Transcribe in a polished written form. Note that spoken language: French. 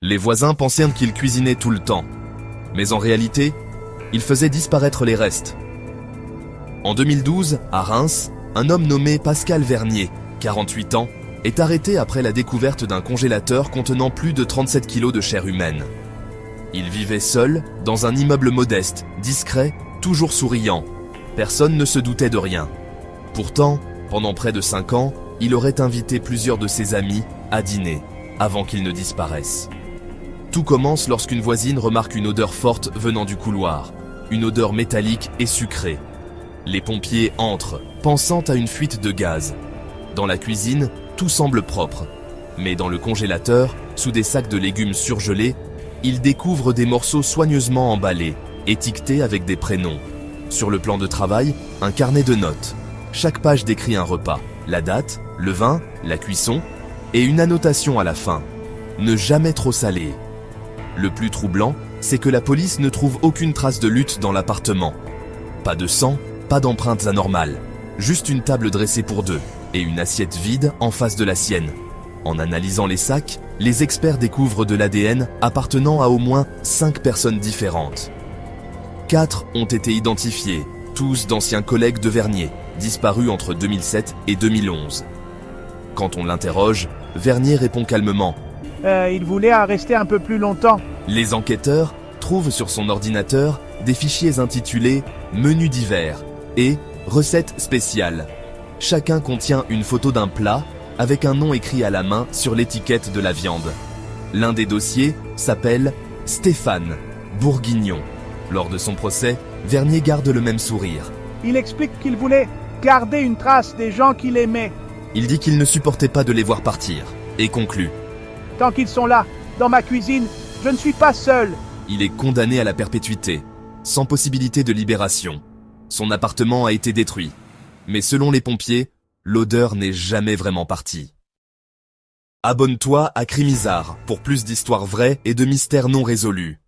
Les voisins pensèrent qu'il cuisinait tout le temps. Mais en réalité, il faisait disparaître les restes. En 2012, à Reims, un homme nommé Pascal Vernier, 48 ans, est arrêté après la découverte d'un congélateur contenant plus de 37 kilos de chair humaine. Il vivait seul, dans un immeuble modeste, discret, toujours souriant. Personne ne se doutait de rien. Pourtant, pendant près de 5 ans, il aurait invité plusieurs de ses amis à dîner, avant qu'il ne disparaisse. Tout commence lorsqu'une voisine remarque une odeur forte venant du couloir, une odeur métallique et sucrée. Les pompiers entrent, pensant à une fuite de gaz. Dans la cuisine, tout semble propre. Mais dans le congélateur, sous des sacs de légumes surgelés, ils découvrent des morceaux soigneusement emballés, étiquetés avec des prénoms. Sur le plan de travail, un carnet de notes. Chaque page décrit un repas, la date, le vin, la cuisson, et une annotation à la fin. Ne jamais trop salé. Le plus troublant, c'est que la police ne trouve aucune trace de lutte dans l'appartement. Pas de sang, pas d'empreintes anormales. Juste une table dressée pour deux, et une assiette vide en face de la sienne. En analysant les sacs, les experts découvrent de l'ADN appartenant à au moins 5 personnes différentes. 4 ont été identifiés, tous d'anciens collègues de Vernier, disparus entre 2007 et 2011. Quand on l'interroge, Vernier répond calmement. Il voulait rester un peu plus longtemps. Les enquêteurs trouvent sur son ordinateur des fichiers intitulés « Menus divers » et « Recettes spéciales ». Chacun contient une photo d'un plat avec un nom écrit à la main sur l'étiquette de la viande. L'un des dossiers s'appelle « Stéphane Bourguignon ». Lors de son procès, Vernier garde le même sourire. Il explique qu'il voulait garder une trace des gens qu'il aimait. Il dit qu'il ne supportait pas de les voir partir, et conclut. Tant qu'ils sont là, dans ma cuisine, je ne suis pas seul. Il est condamné à la perpétuité, sans possibilité de libération. Son appartement a été détruit. Mais selon les pompiers, l'odeur n'est jamais vraiment partie. Abonne-toi à Crimisard pour plus d'histoires vraies et de mystères non résolus.